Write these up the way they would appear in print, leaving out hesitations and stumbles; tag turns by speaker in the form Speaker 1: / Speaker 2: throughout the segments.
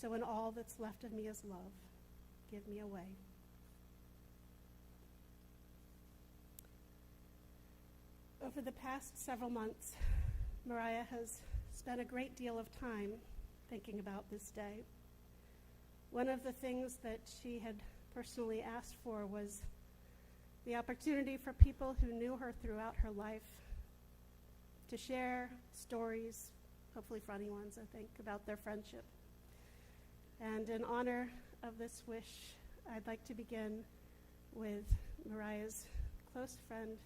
Speaker 1: So when all that's left of me is love, give me away. Over the past several months, Mariah has spent a great deal of time thinking about this day. One of the things that she had personally asked for was the opportunity for people who knew her throughout her life to share stories, hopefully funny ones, I think, about their friendship. And in honor of this wish, I'd like to begin with Mariah's close friend,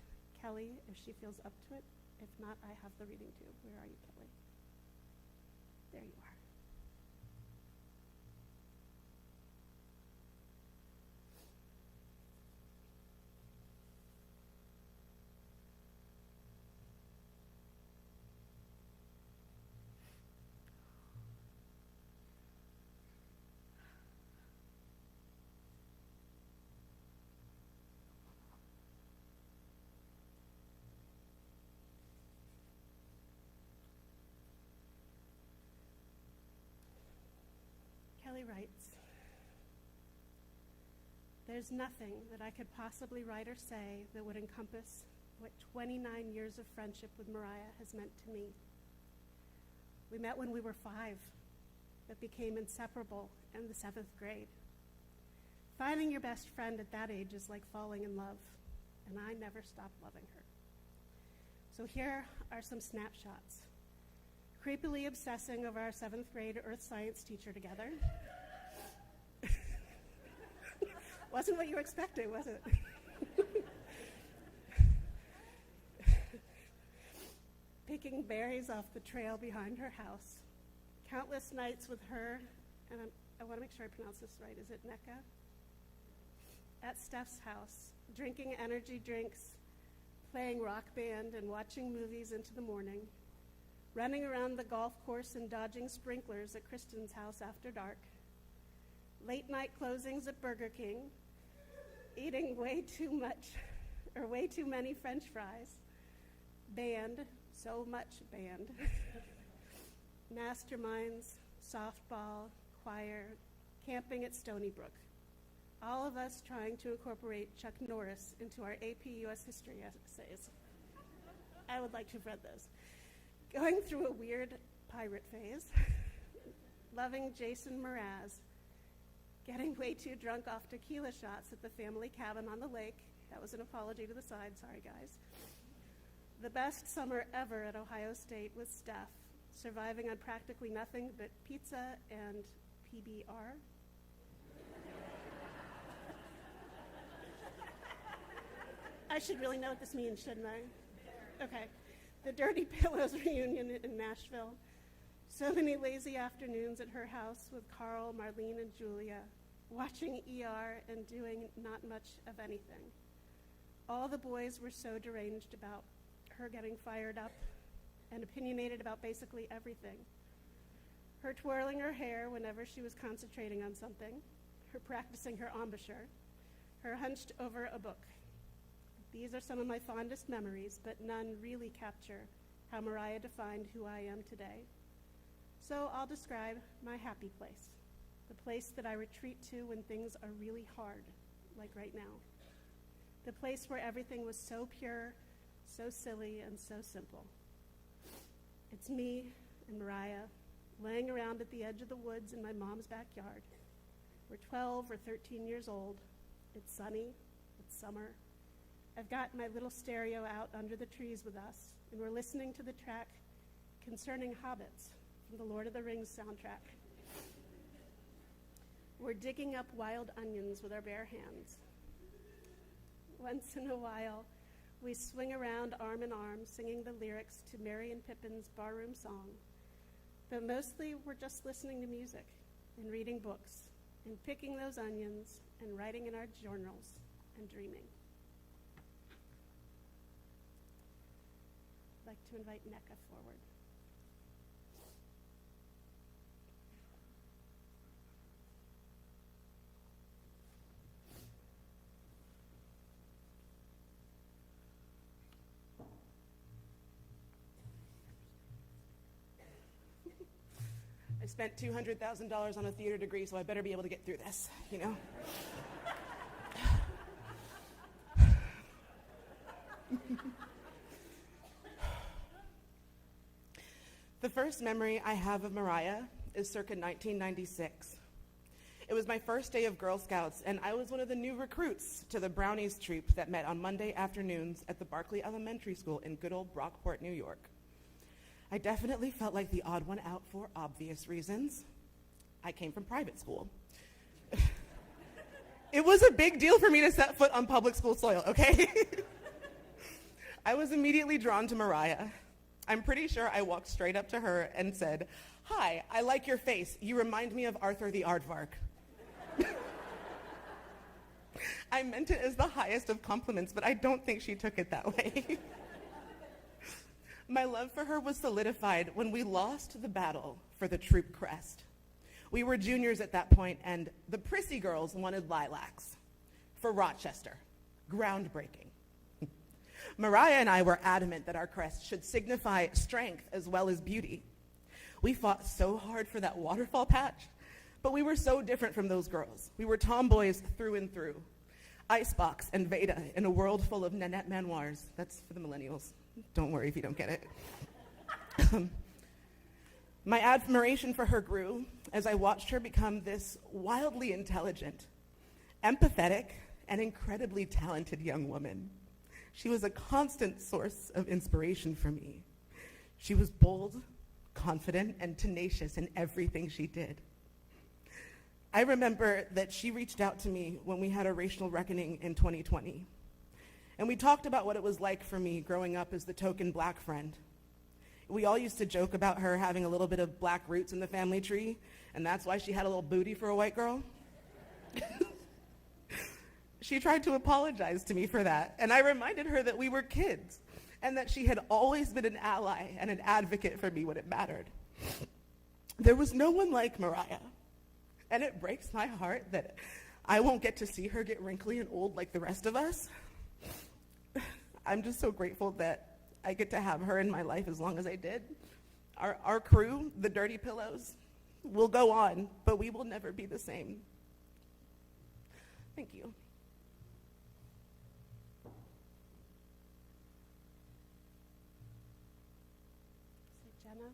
Speaker 1: Kelly, if she feels up to it. If not, I have the reading too. Where are you, Kelly? There you are. Kelly writes, "There's nothing that I could possibly write or say that would encompass what 29 years of friendship with Mariah has meant to me. We met when we were 5, but became inseparable in the 7th grade. Finding your best friend at that age is like falling in love, and I never stopped loving her. So here are some snapshots. Creepily obsessing over our 7th grade earth science teacher together. Wasn't what you were expecting, was it? Picking berries off the trail behind her house. Countless nights with her, and I want to make sure I pronounce this right. Is it Neka? At Steph's house, drinking energy drinks, playing rock band, and watching movies into the morning. Running around the golf course and dodging sprinklers at Kristen's house after dark. Late night closings at Burger King. Eating way too many French fries. Band, so much band. Masterminds, softball, choir, camping at Stony Brook. All of us trying to incorporate Chuck Norris into our AP US history essays. I would like to have read those. Going through a weird pirate phase, loving Jason Mraz, getting way too drunk off tequila shots at the family cabin on the lake. That was an apology to the side, sorry guys. The best summer ever at Ohio State with Steph, surviving on practically nothing but pizza and PBR. I should really know what this means, shouldn't I? Okay. The Dirty Pillows reunion in Nashville. So many lazy afternoons at her house with Carl, Marlene, and Julia, watching ER and doing not much of anything. All the boys were so deranged about her getting fired up and opinionated about basically everything. Her twirling her hair whenever she was concentrating on something, her practicing her embouchure, her hunched over a book. These are some of my fondest memories, but none really capture how Mariah defined who I am today. So I'll describe my happy place, the place that I retreat to when things are really hard, like right now. The place where everything was so pure, so silly, and so simple. It's me and Mariah laying around at the edge of the woods in my mom's backyard. We're 12 or 13 years old. It's sunny, it's summer. I've got my little stereo out under the trees with us, and we're listening to the track Concerning Hobbits from the Lord of the Rings soundtrack. We're digging up wild onions with our bare hands. Once in a while, we swing around arm in arm, singing the lyrics to Merry and Pippin's barroom song. But mostly, we're just listening to music and reading books and picking those onions and writing in our journals and dreaming. I'd like to invite Neka forward.
Speaker 2: I spent $200,000 on a theater degree, so I better be able to get through this, you know? The first memory I have of Mariah is circa 1996. It was my first day of Girl Scouts, and I was one of the new recruits to the Brownies troop that met on Monday afternoons at the Barclay Elementary School in good old Brockport, New York. I definitely felt like the odd one out for obvious reasons. I came from private school. It was a big deal for me to set foot on public school soil, okay? I was immediately drawn to Mariah. I'm pretty sure I walked straight up to her and said, "Hi, I like your face. You remind me of Arthur the Aardvark." I meant it as the highest of compliments, but I don't think she took it that way. My love for her was solidified when we lost the battle for the troop crest. We were juniors at that point, and the prissy girls wanted lilacs for Rochester. Groundbreaking. Mariah and I were adamant that our crest should signify strength as well as beauty. We fought so hard for that waterfall patch, but we were so different from those girls. We were tomboys through and through. Icebox and Veda in a world full of Nanette Manoirs. That's for the millennials. Don't worry if you don't get it. My admiration for her grew as I watched her become this wildly intelligent, empathetic, and incredibly talented young woman. She was a constant source of inspiration for me. She was bold, confident, and tenacious in everything she did. I remember that she reached out to me when we had a racial reckoning in 2020. And we talked about what it was like for me growing up as the token black friend. We all used to joke about her having a little bit of black roots in the family tree, and that's why she had a little booty for a white girl. She tried to apologize to me for that, and I reminded her that we were kids, and that she had always been an ally and an advocate for me when it mattered. There was no one like Mariah, and it breaks my heart that I won't get to see her get wrinkly and old like the rest of us. I'm just so grateful that I get to have her in my life as long as I did. Our crew, the Dirty Pillows, will go on, but we will never be the same. Thank you.
Speaker 1: Jenna?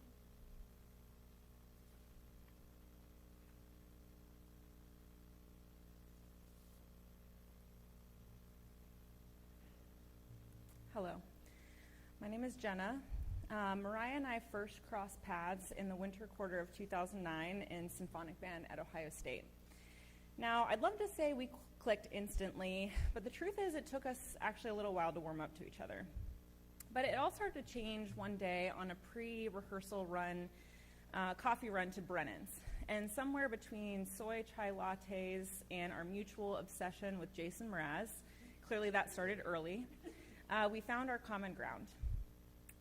Speaker 3: Hello, my name is Jenna. Mariah and I first crossed paths in the winter quarter of 2009 in symphonic band at Ohio State. Now, I'd love to say we clicked instantly, but the truth is it took us actually a little while to warm up to each other. But it all started to change one day on a pre-rehearsal run, coffee run to Brennan's. And somewhere between soy chai lattes and our mutual obsession with Jason Mraz, clearly that started early, we found our common ground.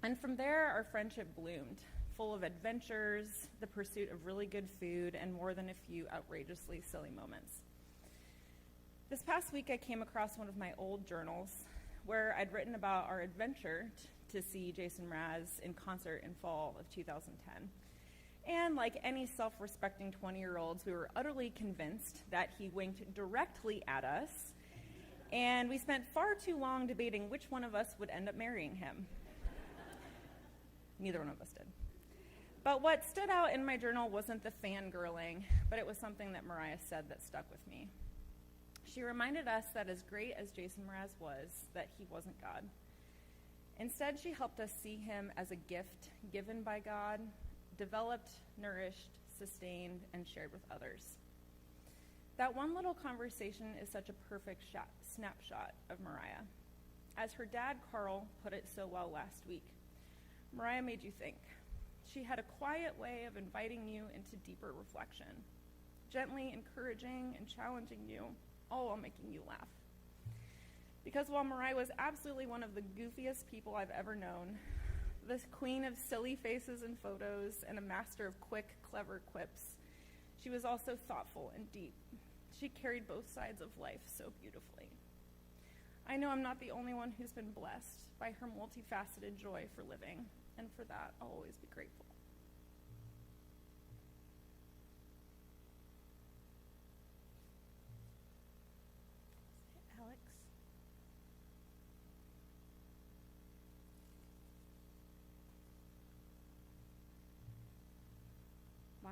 Speaker 3: And from there, our friendship bloomed, full of adventures, the pursuit of really good food, and more than a few outrageously silly moments. This past week, I came across one of my old journals where I'd written about our adventure to see Jason Mraz in concert in fall of 2010. And like any self-respecting 20-year-olds, we were utterly convinced that he winked directly at us, and we spent far too long debating which one of us would end up marrying him. Neither one of us did. But what stood out in my journal wasn't the fangirling, but it was something that Mariah said that stuck with me. She reminded us that as great as Jason Mraz was, that he wasn't God. Instead, she helped us see him as a gift given by God, developed, nourished, sustained, and shared with others. That one little conversation is such a perfect snapshot of Mariah. As her dad, Carl, put it so well last week, Mariah made you think. She had a quiet way of inviting you into deeper reflection, gently encouraging and challenging you, all while making you laugh. Because while Mariah was absolutely one of the goofiest people I've ever known, this queen of silly faces and photos, and a master of quick, clever quips, she was also thoughtful and deep. She carried both sides of life so beautifully. I know I'm not the only one who's been blessed by her multifaceted joy for living, and for that, I'll always be grateful.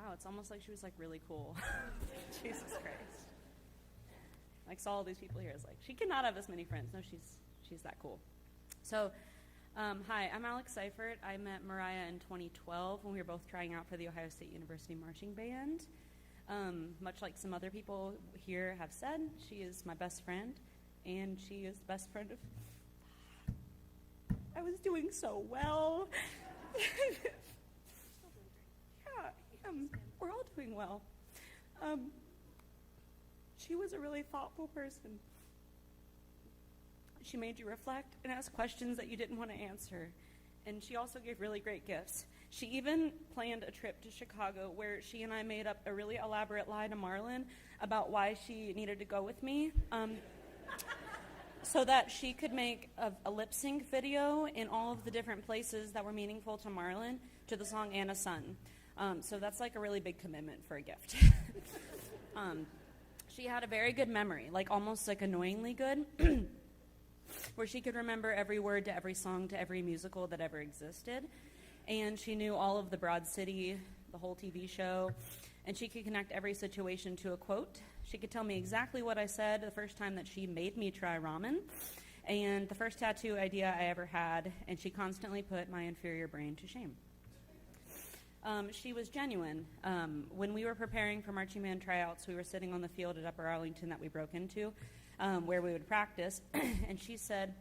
Speaker 4: wow, it's almost like she was like really cool. Jesus Christ. Like, saw all these people here. It's like, she cannot have this many friends. No, she's that cool. So, hi, I'm Alex Seifert. I met Mariah in 2012 when we were both trying out for the Ohio State University Marching Band. Much like some other people here have said, she is my best friend, and she is the best friend of... I was doing so well. We're all doing well. She was a really thoughtful person. She made you reflect and ask questions that you didn't want to answer. And she also gave really great gifts. She even planned a trip to Chicago where she and I made up a really elaborate lie to Marlon about why she needed to go with me. So that she could make a lip sync video in all of the different places that were meaningful to Marlon to the song Anna's Son. So that's like a really big commitment for a gift. She had a very good memory, like almost like annoyingly good, where she could remember every word to every song to every musical that ever existed. And she knew all of the Broad City, the whole TV show, and she could connect every situation to a quote. She could tell me exactly what I said the first time that she made me try ramen, and the first tattoo idea I ever had, and she constantly put my inferior brain to shame. She was genuine. When we were preparing for marching band tryouts, we were sitting on the field at Upper Arlington that we broke into, where we would practice, and she said,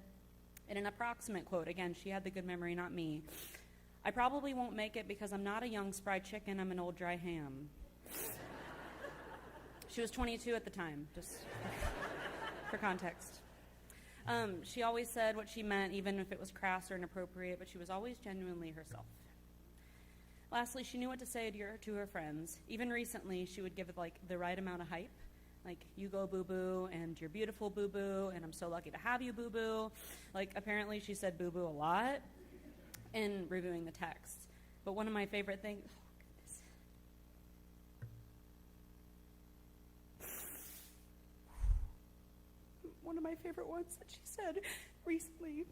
Speaker 4: in an approximate quote, again, she had the good memory, not me, "I probably won't make it because I'm not a young spry chicken, I'm an old dry ham." She was 22 at the time, just for context. She always said what she meant, even if it was crass or inappropriate, but she was always genuinely herself. Lastly, she knew what to say to her friends. Even recently, she would give like the right amount of hype, like, "You go, boo-boo," and "You're beautiful, boo-boo," and "I'm so lucky to have you, boo-boo." Like, apparently she said boo-boo a lot in reviewing the text. But one of my favorite things... One of my favorite ones that she said recently...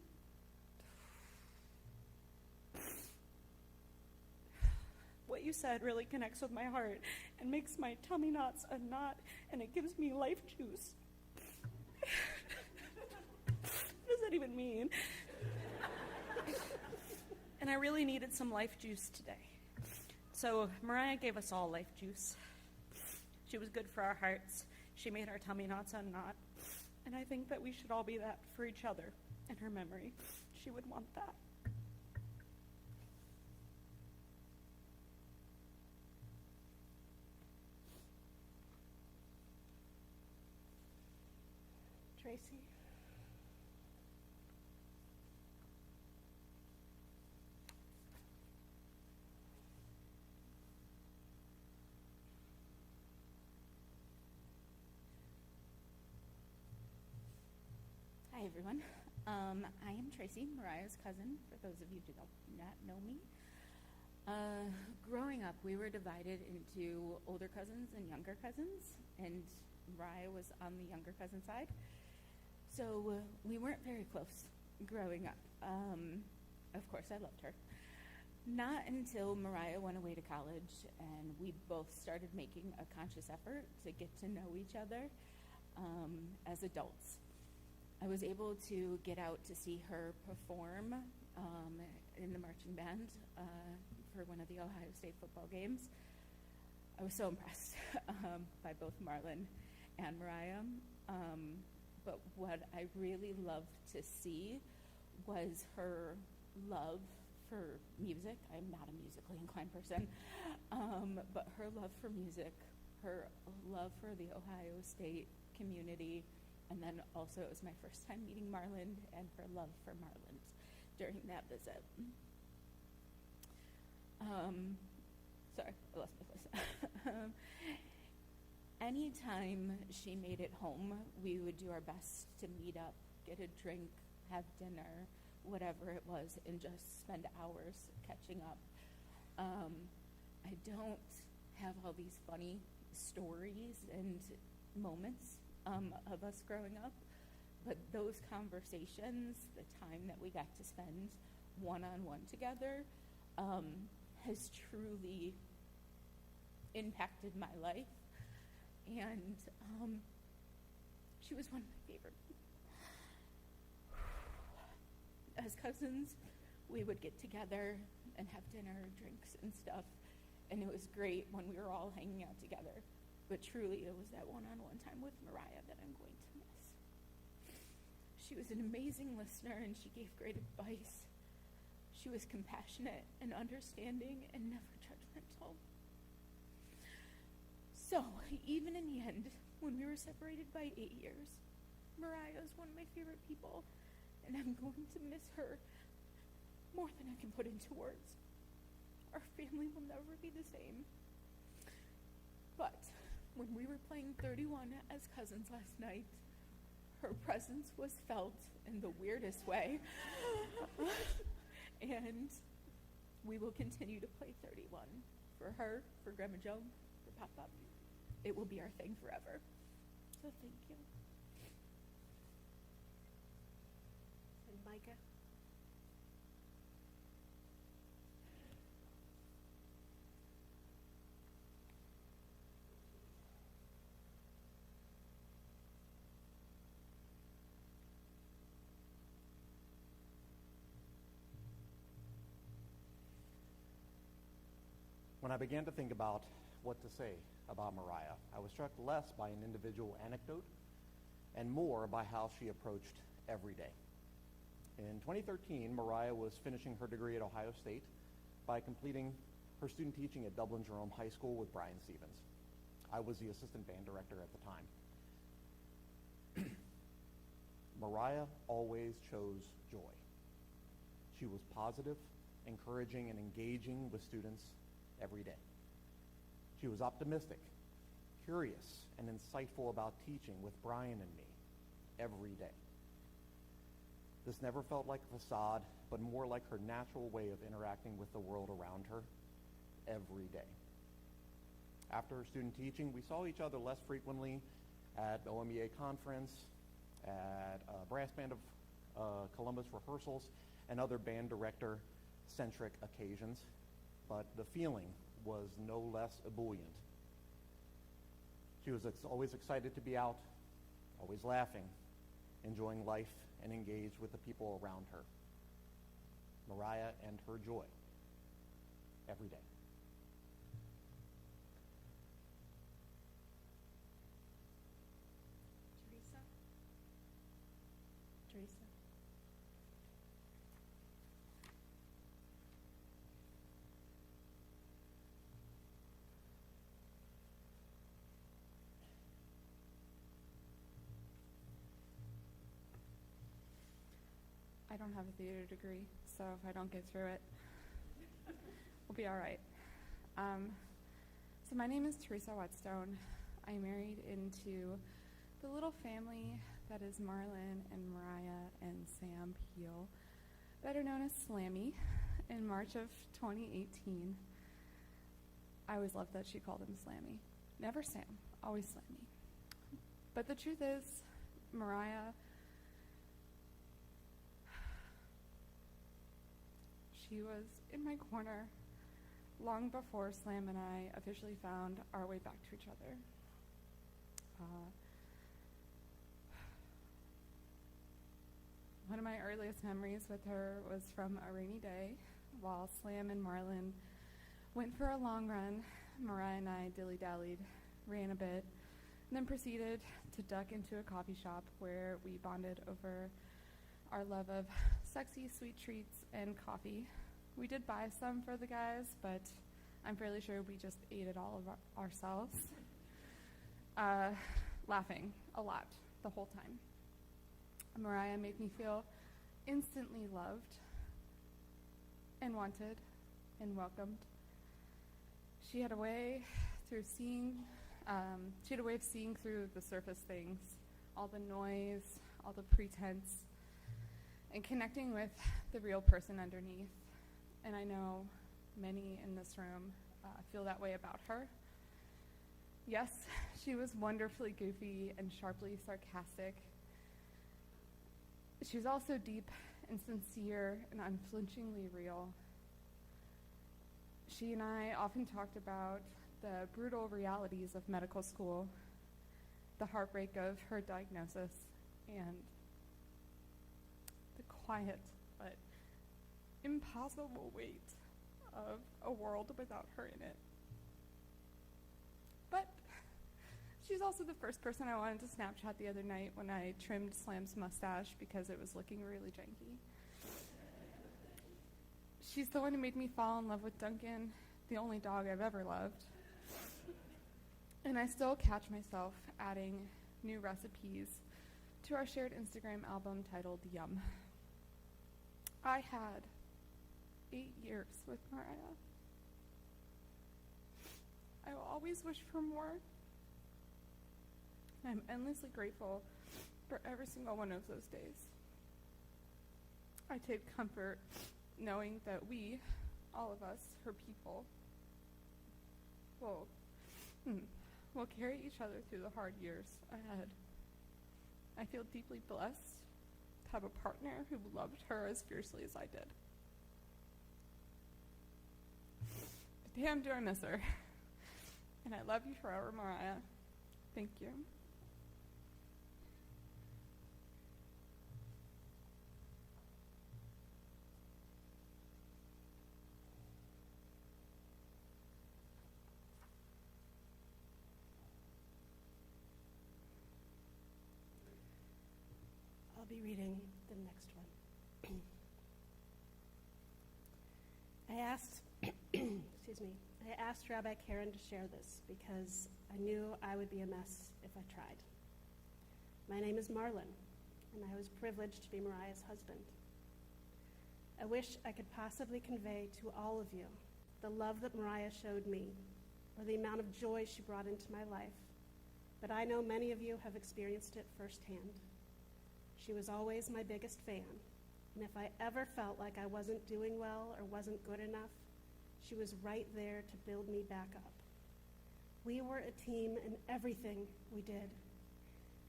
Speaker 4: What you said really connects with my heart and makes my tummy knots a knot, and it gives me life juice. What does that even mean? And I really needed some life juice today. So Mariah gave us all life juice. She was good for our hearts. She made our tummy knots unknot. And I think that we should all be that for each other in her memory. She would want that. Tracy.
Speaker 5: Hi, everyone. I am Tracy, Mariah's cousin, for those of you who do not know me. Growing up, we were divided into older cousins and younger cousins, and Mariah was on the younger cousin side. So we weren't very close growing up. Of course, I loved her. Not until Mariah went away to college and we both started making a conscious effort to get to know each other as adults. I was able to get out to see her perform in the marching band for one of the Ohio State football games. I was so impressed by both Marlon and Mariah. But what I really loved to see was her love for music. I'm not a musically inclined person, but her love for music, her love for the Ohio State community, and then also it was my first time meeting Marlon, and her love for Marlon during that visit. Sorry, I lost my place. Anytime she made it home, we would do our best to meet up, get a drink, have dinner, whatever it was, and just spend hours catching up. I don't have all these funny stories and moments of us growing up, but those conversations, the time that we got to spend one-on-one together, has truly impacted my life. And she was one of my favorite people. As cousins, we would get together and have dinner, drinks, and stuff. And it was great when we were all hanging out together. But truly, it was that one-on-one time with Mariah that I'm going to miss. She was an amazing listener, and she gave great advice. She was compassionate and understanding and never judgmental. So, even in the end, when we were separated by 8 years, Mariah is one of my favorite people, and I'm going to miss her more than I can put into words. Our family will never be the same. But when we were playing 31 as cousins last night, her presence was felt in the weirdest way. And we will continue to play 31 for her, for Grandma Joan, for Pop-Up. It will be our thing forever. So thank you.
Speaker 1: And Micah?
Speaker 6: When I began to think about what to say about Mariah, I was struck less by an individual anecdote and more by how she approached every day. In 2013, Mariah was finishing her degree at Ohio State by completing her student teaching at Dublin Jerome High School with Brian Stevens. I was the assistant band director at the time. Mariah always chose joy. She was positive, encouraging, and engaging with students every day. She was optimistic, curious, and insightful about teaching with Brian and me every day. This never felt like a facade, but more like her natural way of interacting with the world around her every day. After her student teaching, we saw each other less frequently at OMEA conference, at Brass Band of Columbus rehearsals, and other band director-centric occasions, but the feeling was no less ebullient. She was always excited to be out, always laughing, enjoying life, and engaged with the people around her. Mariah and her joy every day.
Speaker 1: Teresa?
Speaker 3: I don't have a theater degree, so if I don't get through it, we'll be all right. So my name is Teresa Whetstone. I married into the little family that is Marlon and Mariah and Sam Peel, better known as Slammy, in March of 2018. I always loved that she called him Slammy. Never Sam, always Slammy. But the truth is, Mariah, she was in my corner long before Slam and I officially found our way back to each other. One of my earliest memories with her was from a rainy day while Slam and Marlon went for a long run. Mariah and I dilly-dallied, ran a bit, and then proceeded to duck into a coffee shop where we bonded over our love of sexy sweet treats and coffee. We did buy some for the guys, but I'm fairly sure we just ate it all of ourselves, laughing a lot the whole time. Mariah made me feel instantly loved and wanted and welcomed. She had a way of seeing through the surface things, all the noise, all the pretense, and connecting with the real person underneath. And I know many in this room feel that way about her. Yes, she was wonderfully goofy and sharply sarcastic. She was also deep and sincere and unflinchingly real. She and I often talked about the brutal realities of medical school, the heartbreak of her diagnosis, and the quiet but impossible weight of a world without her in it. But she's also the first person I wanted to Snapchat the other night when I trimmed Slam's mustache because it was looking really janky. She's the one who made me fall in love with Duncan, the only dog I've ever loved. And I still catch myself adding new recipes to our shared Instagram album titled Yum. I had 8 years with Mariah. I will always wish for more. I'm endlessly grateful for every single one of those days. I take comfort knowing that we, all of us, her people, will carry each other through the hard years ahead. I feel deeply blessed to have a partner who loved her as fiercely as I did. But damn, do I miss her. And I love you forever, Mariah. Thank you.
Speaker 1: I'll be reading the next one. I asked Rabbi Karen to share this because I knew I would be a mess if I tried. My name is Marlon, and I was privileged to be Mariah's husband. I wish I could possibly convey to all of you the love that Mariah showed me, or the amount of joy she brought into my life, but I know many of you have experienced it firsthand. She was always my biggest fan, and if I ever felt like I wasn't doing well or wasn't good enough, she was right there to build me back up. We were a team in everything we did,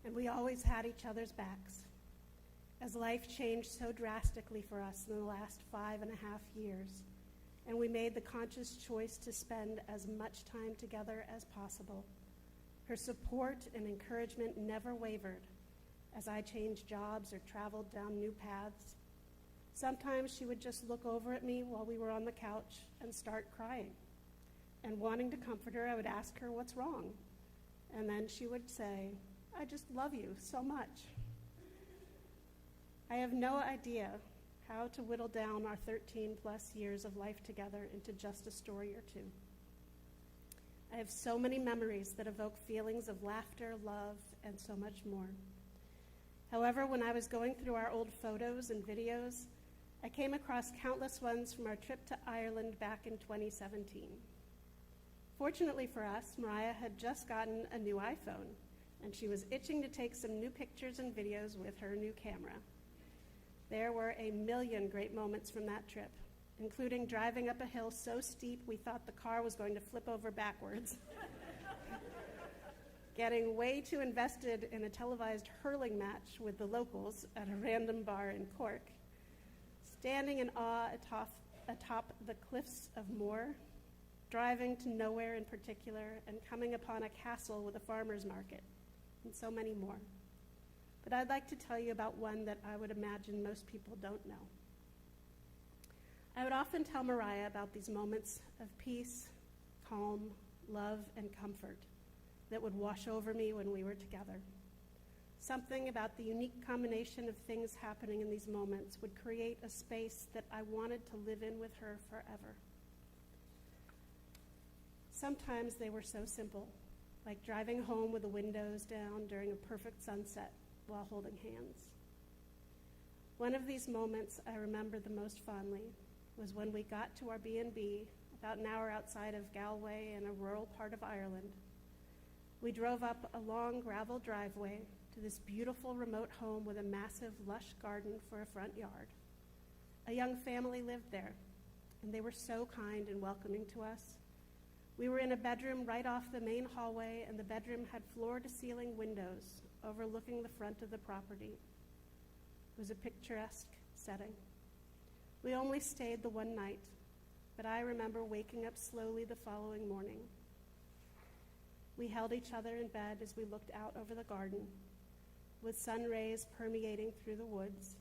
Speaker 1: and we always had each other's backs. As life changed so drastically for us in the last 5.5 years, and we made the conscious choice to spend as much time together as possible, her support and encouragement never wavered as I changed jobs or traveled down new paths. Sometimes she would just look over at me while we were on the couch and start crying. And wanting to comfort her, I would ask her what's wrong. And then she would say, "I just love you so much." I have no idea how to whittle down our 13+ years of life together into just a story or two. I have so many memories that evoke feelings of laughter, love, and so much more. However, when I was going through our old photos and videos, I came across countless ones from our trip to Ireland back in 2017. Fortunately for us, Mariah had just gotten a new iPhone, and she was itching to take some new pictures and videos with her new camera. There were a million great moments from that trip, including driving up a hill so steep we thought the car was going to flip over backwards, getting way too invested in a televised hurling match with the locals at a random bar in Cork, standing in awe atop the cliffs of Moher, driving to nowhere in particular, and coming upon a castle with a farmer's market, and so many more. But I'd like to tell you about one that I would imagine most people don't know. I would often tell Mariah about these moments of peace, calm, love, and comfort that would wash over me when we were together. Something about the unique combination of things happening in these moments would create a space that I wanted to live in with her forever. Sometimes they were so simple, like driving home with the windows down during a perfect sunset while holding hands. One of these moments I remember the most fondly was when we got to our B&B about an hour outside of Galway in a rural part of Ireland. We drove up a long gravel driveway to this beautiful remote home with a massive lush garden for a front yard. A young family lived there, and they were so kind and welcoming to us. We were in a bedroom right off the main hallway, and the bedroom had floor-to-ceiling windows overlooking the front of the property. It was a picturesque setting. We only stayed the one night, but I remember waking up slowly the following morning, We held each other in bed as we looked out over the garden, with sun rays permeating through the woods,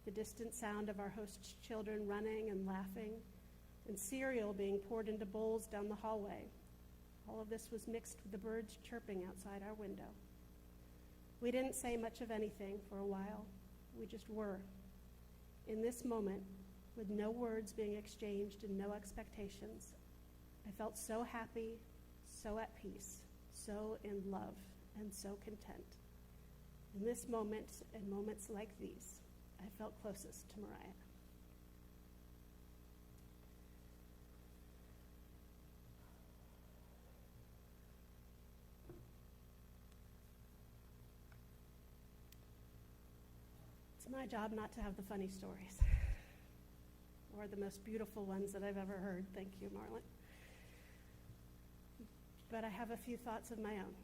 Speaker 1: the distant sound of our host's children running and laughing, and cereal being poured into bowls down the hallway. All of this was mixed with the birds chirping outside our window. We didn't say much of anything for a while. We just were. In this moment, with no words being exchanged and no expectations, I felt so happy, so at peace, so in love, and so content. In this moment and moments like these, I felt closest to Mariah. It's my job not to have the funny stories, or the most beautiful ones that I've ever heard. Thank you, Marlon. But I have a few thoughts of my own.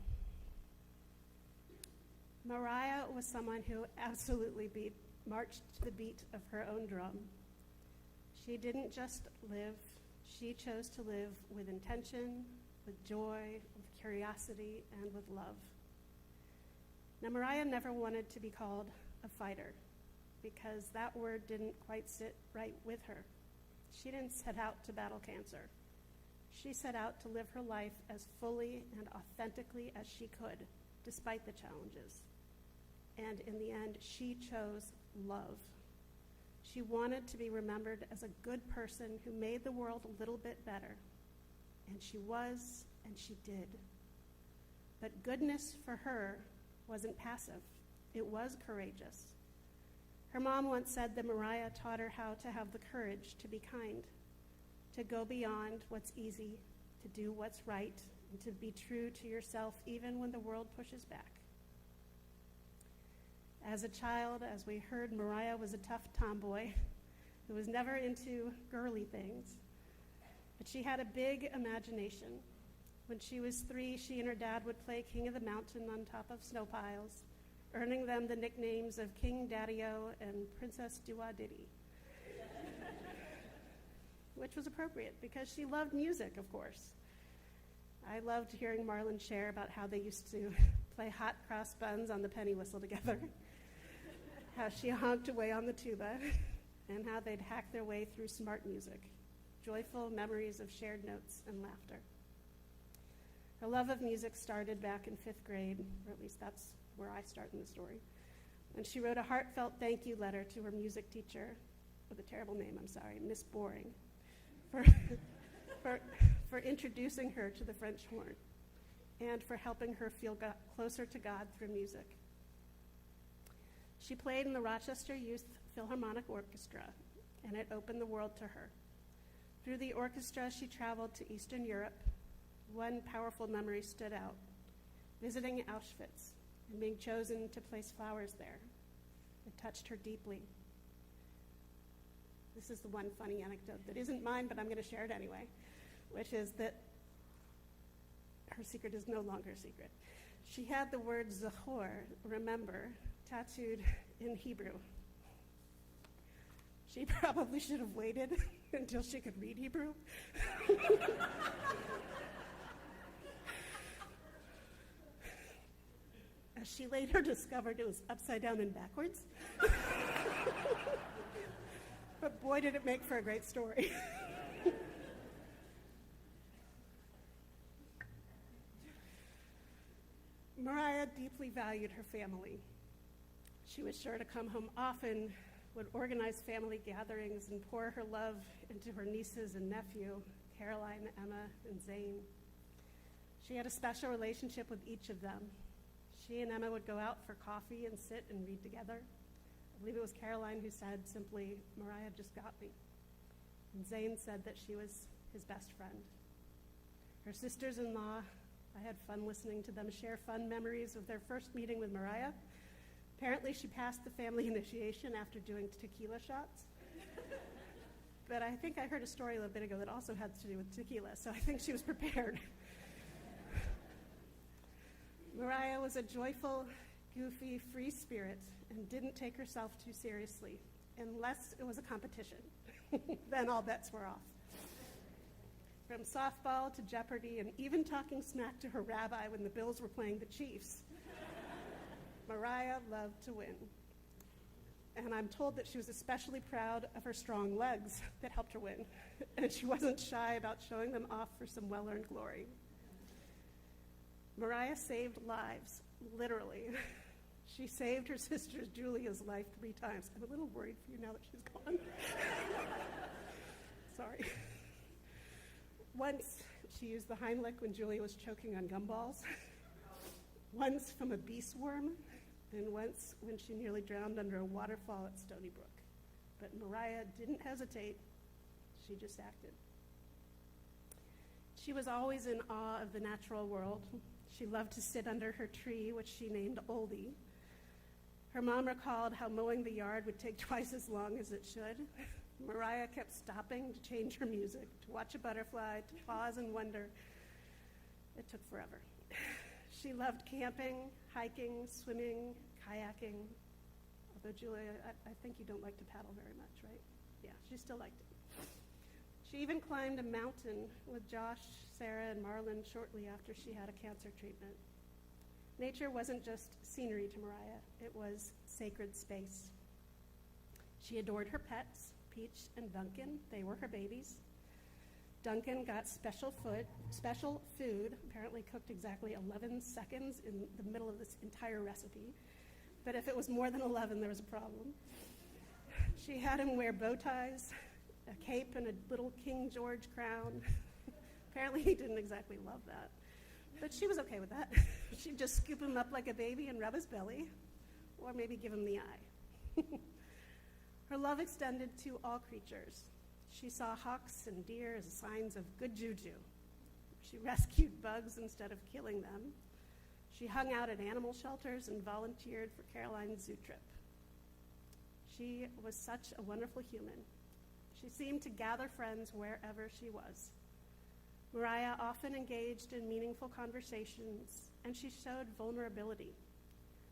Speaker 1: Mariah was someone who absolutely marched to the beat of her own drum. She didn't just live, she chose to live with intention, with joy, with curiosity, and with love. Now, Mariah never wanted to be called a fighter, because that word didn't quite sit right with her. She didn't set out to battle cancer. She set out to live her life as fully and authentically as she could, despite the challenges. And in the end, she chose love. She wanted to be remembered as a good person who made the world a little bit better. And she was, and she did. But goodness for her wasn't passive. It was courageous. Her mom once said that Mariah taught her how to have the courage to be kind, to go beyond what's easy, to do what's right, and to be true to yourself even when the world pushes back. As a child, as we heard, Mariah was a tough tomboy who was never into girly things, but she had a big imagination. When she was 3, she and her dad would play King of the Mountain on top of snow piles, earning them the nicknames of King Daddy-O and Princess Doo-Wah-Diddy, which was appropriate because she loved music, of course. I loved hearing Marlon share about how they used to play hot cross buns on the penny whistle together, how she honked away on the tuba, and how they'd hack their way through smart music, joyful memories of shared notes and laughter. Her love of music started back in 5th grade, or at least that's where I start in the story, when she wrote a heartfelt thank you letter to her music teacher, with a terrible name, I'm sorry, Miss Boring, for introducing her to the French horn and for helping her feel closer to God through music. She played in the Rochester Youth Philharmonic Orchestra, and it opened the world to her. Through the orchestra, she traveled to Eastern Europe. One powerful memory stood out: visiting Auschwitz and being chosen to place flowers there. It touched her deeply. This is the one funny anecdote that isn't mine, but I'm going to share it anyway, which is that her secret is no longer a secret. She had the word Zachor, remember, tattooed in Hebrew. She probably should have waited until she could read Hebrew. As she later discovered, it was upside down and backwards. But boy, did it make for a great story. Mariah deeply valued her family. She was sure to come home often, would organize family gatherings, and pour her love into her nieces and nephew, Caroline, Emma, and Zane. She had a special relationship with each of them. She and Emma would go out for coffee and sit and read together. I believe it was Caroline who said simply, "Mariah just got me." And Zane said that she was his best friend. Her sisters-in-law, I had fun listening to them share fun memories of their first meeting with Mariah. Apparently she passed the family initiation after doing tequila shots. But I think I heard a story a little bit ago that also had to do with tequila, so I think she was prepared. Mariah was a joyful, goofy, free spirit and didn't take herself too seriously, unless it was a competition. Then all bets were off. from softball to Jeopardy, and even talking smack to her rabbi when the Bills were playing the Chiefs. Mariah loved to win. And I'm told that she was especially proud of her strong legs that helped her win. And she wasn't shy about showing them off for some well-earned glory. Mariah saved lives, literally. She saved her sister Julia's life 3 times. I'm a little worried for you now that she's gone. Sorry. Once, she used the Heimlich when Julia was choking on gumballs. Once from a bee swarm. And once when she nearly drowned under a waterfall at Stony Brook. But Mariah didn't hesitate. She just acted. She was always in awe of the natural world. She loved to sit under her tree, which she named Oldie. Her mom recalled how mowing the yard would take twice as long as it should. Mariah kept stopping to change her music, to watch a butterfly, to pause and wonder. It took forever. She loved camping, hiking, swimming, kayaking. Although, Julia, I think you don't like to paddle very much, right? Yeah, she still liked it. She even climbed a mountain with Josh, Sarah, and Marlon shortly after she had a cancer treatment. Nature wasn't just scenery to Mariah, it was sacred space. She adored her pets, Peach and Duncan. They were her babies. Duncan got special food, apparently cooked exactly 11 seconds in the middle of this entire recipe. But if it was more than 11, there was a problem. She had him wear bow ties, a cape, and a little King George crown. Apparently he didn't exactly love that. But she was okay with that. She'd just scoop him up like a baby and rub his belly, or maybe give him the eye. Her love extended to all creatures. She saw hawks and deer as signs of good juju. She rescued bugs instead of killing them. She hung out at animal shelters and volunteered for Caroline's zoo trip. She was such a wonderful human. She seemed to gather friends wherever she was. Mariah often engaged in meaningful conversations, and she showed vulnerability.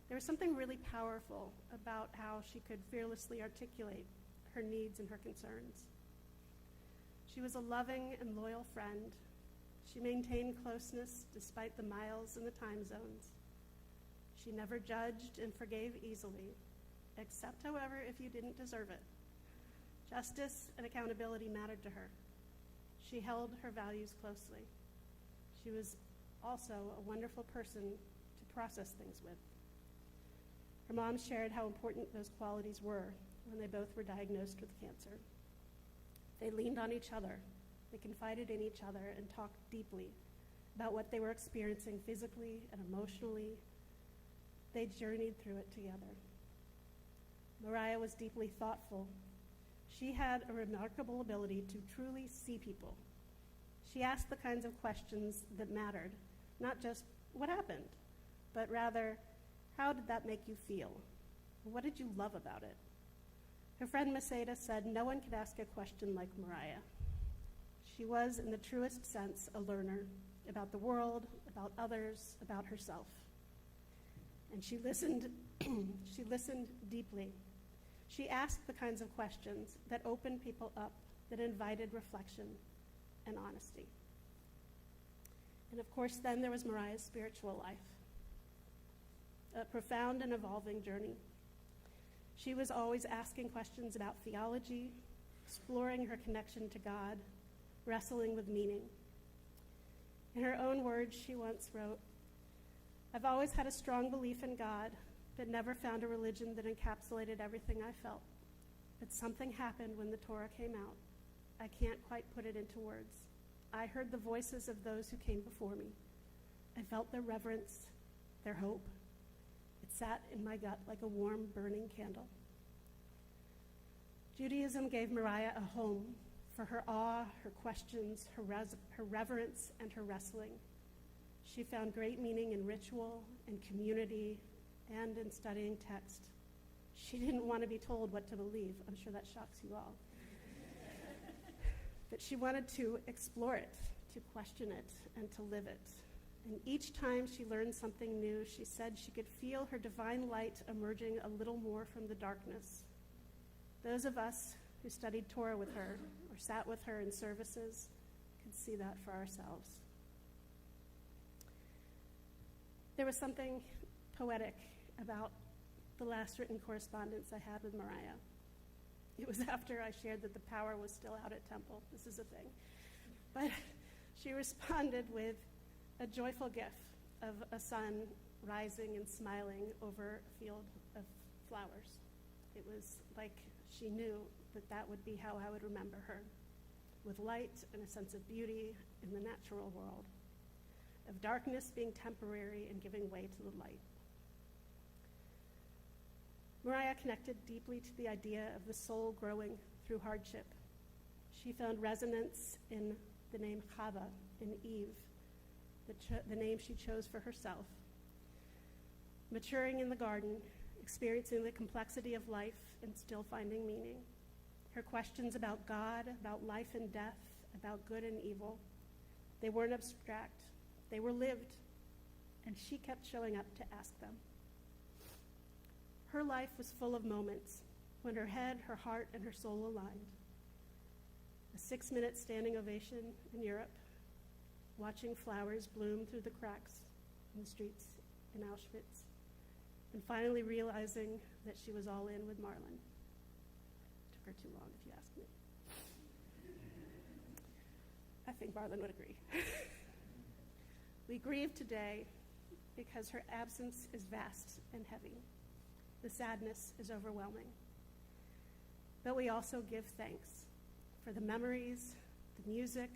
Speaker 1: There was something really powerful about how she could fearlessly articulate her needs and her concerns. She was a loving and loyal friend. She maintained closeness despite the miles and the time zones. She never judged and forgave easily, except, however, if you didn't deserve it. Justice and accountability mattered to her. She held her values closely. She was also a wonderful person to process things with. Her mom shared how important those qualities were when they both were diagnosed with cancer. They leaned on each other. They confided in each other and talked deeply about what they were experiencing physically and emotionally. They journeyed through it together. Mariah was deeply thoughtful. She had a remarkable ability to truly see people. She asked the kinds of questions that mattered, not just what happened, but rather, how did that make you feel? What did you love about it? Her friend Maseda said no one could ask a question like Mariah. She was, in the truest sense, a learner about the world, about others, about herself. And she listened, she listened deeply. She asked the kinds of questions that opened people up, that invited reflection and honesty. And of course, then there was Mariah's spiritual life, a profound and evolving journey. She was always asking questions about theology, exploring her connection to God, wrestling with meaning. In her own words, she once wrote, "I've always had a strong belief in God, but never found a religion that encapsulated everything I felt. But something happened when the Torah came out. I can't quite put it into words. I heard the voices of those who came before me. I felt their reverence, their hope. It sat in my gut like a warm, burning candle." Judaism gave Mariah a home for her awe, her questions, her reverence, and her wrestling. She found great meaning in ritual and community and in studying text. She didn't want to be told what to believe. I'm sure that shocks you all. But she wanted to explore it, to question it, and to live it. And each time she learned something new, she said she could feel her divine light emerging a little more from the darkness. Those of us who studied Torah with her or sat with her in services could see that for ourselves. There was something poetic about the last written correspondence I had with Mariah. It was after I shared that the power was still out at Temple. This is a thing. But she responded with a joyful gif of a sun rising and smiling over a field of flowers. It was like she knew that that would be how I would remember her, with light and a sense of beauty in the natural world, of darkness being temporary and giving way to the light. Mariah connected deeply to the idea of the soul growing through hardship. She found resonance in the name Chava, in Eve, the name she chose for herself. Maturing in the garden, experiencing the complexity of life and still finding meaning. Her questions about God, about life and death, about good and evil, they weren't abstract, they were lived, and she kept showing up to ask them. Her life was full of moments when her head, her heart, and her soul aligned. A 6-minute standing ovation in Europe, watching flowers bloom through the cracks in the streets in Auschwitz, and finally realizing that she was all in with Marlon. Took her too long, if you ask me. I think Marlon would agree. We grieve today because her absence is vast and heavy. The sadness is overwhelming. But we also give thanks for the memories, the music,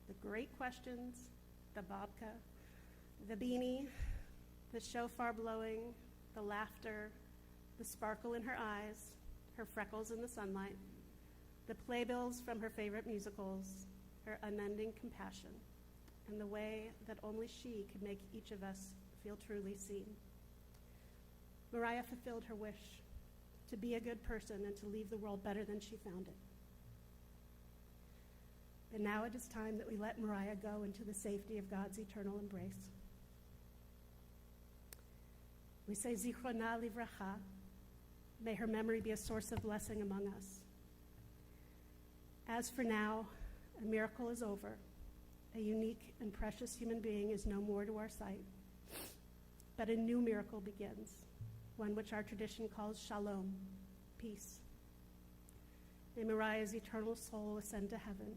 Speaker 1: the great questions, the babka, the beanie, the shofar blowing, the laughter, the sparkle in her eyes, her freckles in the sunlight, the playbills from her favorite musicals, her unending compassion, and the way that only she could make each of us feel truly seen. Mariah fulfilled her wish to be a good person and to leave the world better than she found it. And now it is time that we let Mariah go into the safety of God's eternal embrace. We say, Zichrona livracha, may her memory be a source of blessing among us. As for now, a miracle is over. A unique and precious human being is no more to our sight. But a new miracle begins, one which our tradition calls shalom, peace. May Mariah's eternal soul ascend to heaven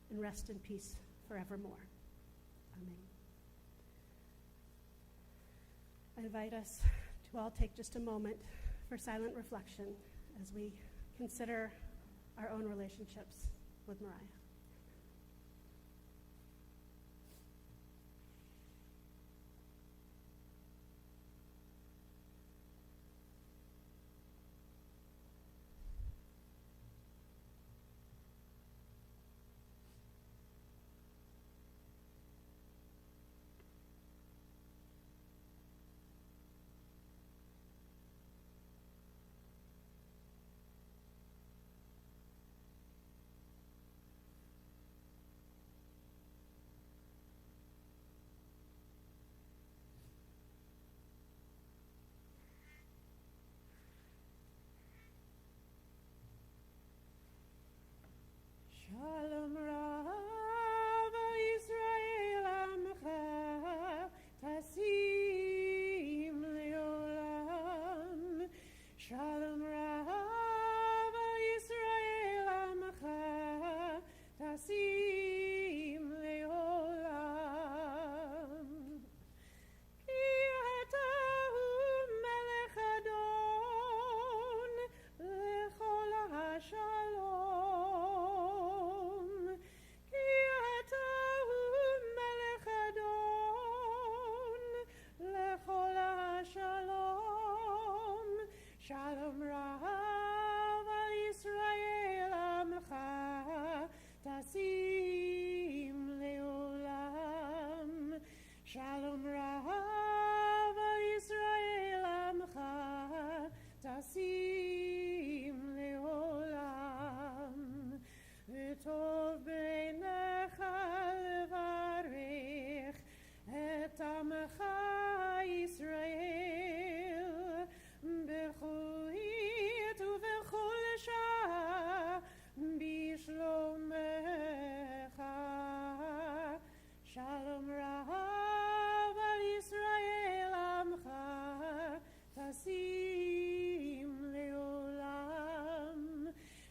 Speaker 1: and rest in peace forevermore. Amen. I invite us to all take just a moment for silent reflection as we consider our own relationships with Mariah.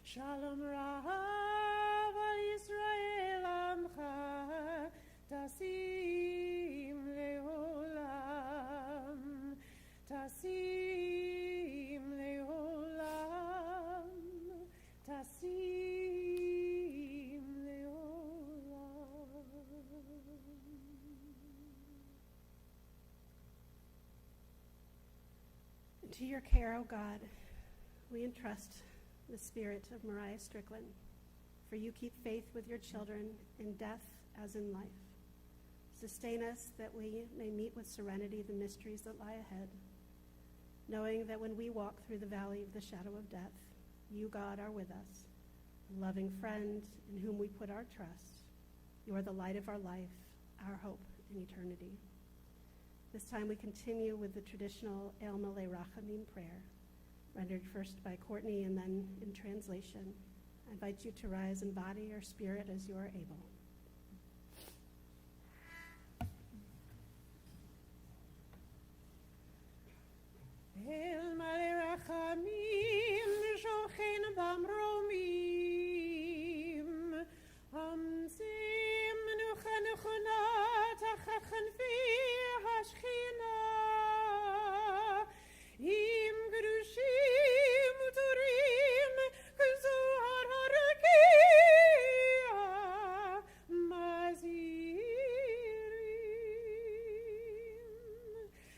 Speaker 1: Shalom Rav al Yisrael Amcha Tasim Leolam Tasim Leolam Tasim Leolam. To your care, O God, we entrust the spirit of Mariah Strickland, for you keep faith with your children in death as in life. Sustain us that we may meet with serenity the mysteries that lie ahead, knowing that when we walk through the valley of the shadow of death, you, God, are with us, a loving friend in whom we put our trust. You are the light of our life, our hope in eternity. This time we continue with the traditional El Malei Rachamim prayer, rendered first by Courtney and then in translation. I invite you to rise in body or spirit as you are able. El Malei Rachamim Shochen Bamromim Amzim Nucha Nuchona Tachachen Fi Hashchina Im Gerushim Uturim Kezohar Harakia Mazirim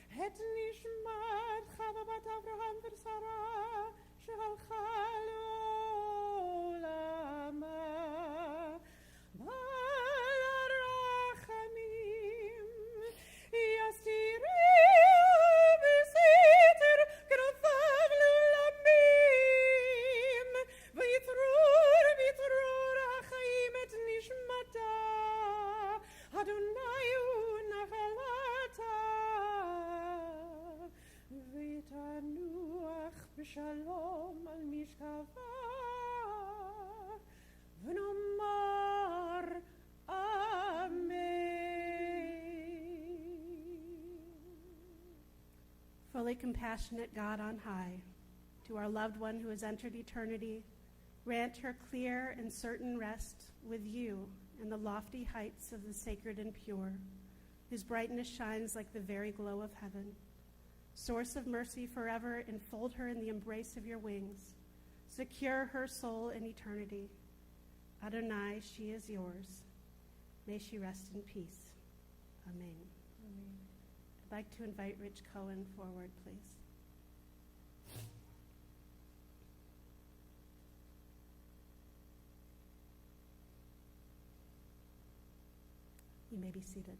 Speaker 1: Het Nishmat Chavabat Avraham Versara Shalcha Lolama Bal Rachamim Yastiri B'Siter Gravav Lulamim V'Yitrur Hachayim Et Nishmata Adonai Nachalata V'Tanuach B'Shalom Al Mishkava V'Nomar Amen. Fully compassionate God on high, to our loved one who has entered eternity, grant her clear and certain rest with you in the lofty heights of the sacred and pure, whose brightness shines like the very glow of heaven. Source of mercy forever, enfold her in the embrace of your wings. Secure her soul in eternity. Adonai, she is yours. May she rest in peace. Amen. I'd like to invite Rich Cohen forward, please. You may be seated.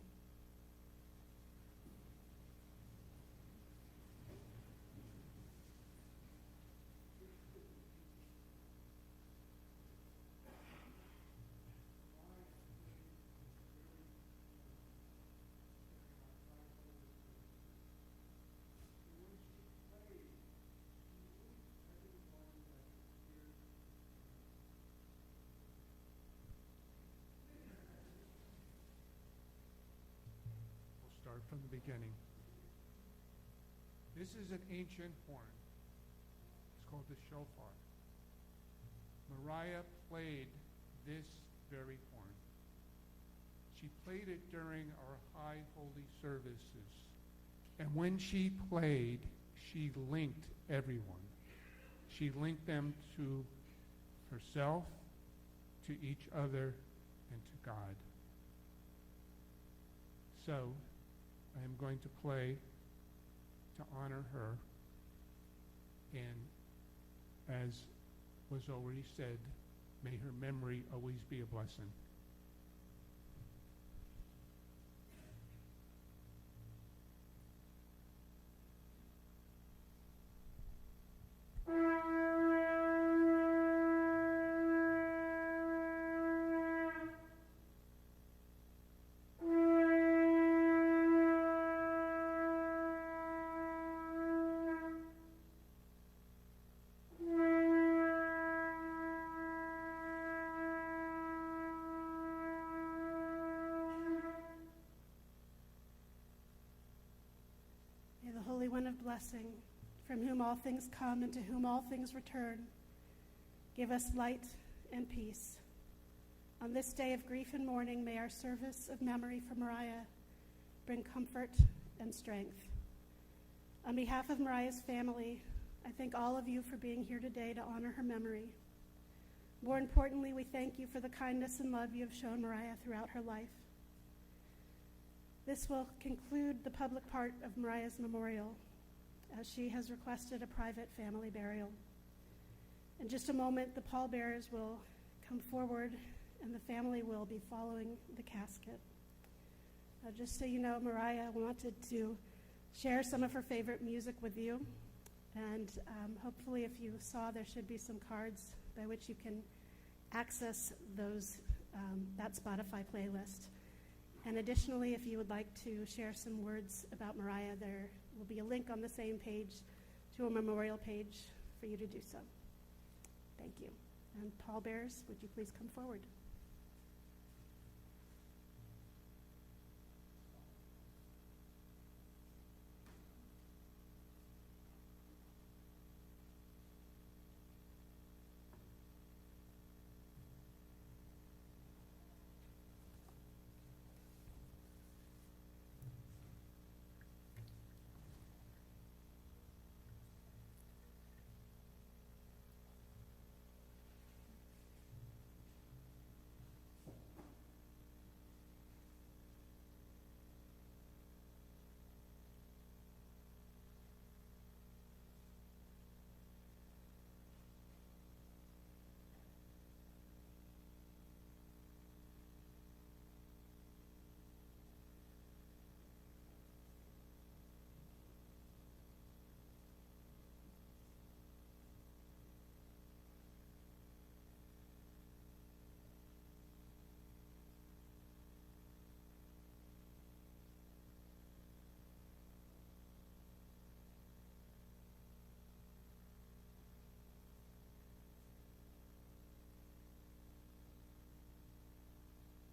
Speaker 7: Start from the beginning. This is an ancient horn. It's called the shofar. Mariah played this very horn. She played it during our high holy services. And when she played, she linked everyone. She linked them to herself, to each other, and to God. So, I am going to play to honor her, and as was already said, may her memory always be a blessing.
Speaker 1: Holy One of blessing, from whom all things come and to whom all things return, Give us light and peace. On this day of grief and mourning, may our service of memory for Mariah bring comfort and strength. On behalf of Mariah's family, I thank all of you for being here today to honor her memory. More importantly, we thank you for the kindness and love you have shown Mariah throughout her life. This will conclude the public part of Mariah's memorial, as she has requested a private family burial. In just a moment, the pallbearers will come forward, and the family will be following the casket. Just so you know, Mariah wanted to share some of her favorite music with you, and hopefully if you saw, there should be some cards by which you can access that Spotify playlist. And additionally, if you would like to share some words about Mariah, there will be a link on the same page to a memorial page for you to do so. Thank you. And pallbearers, would you please come forward?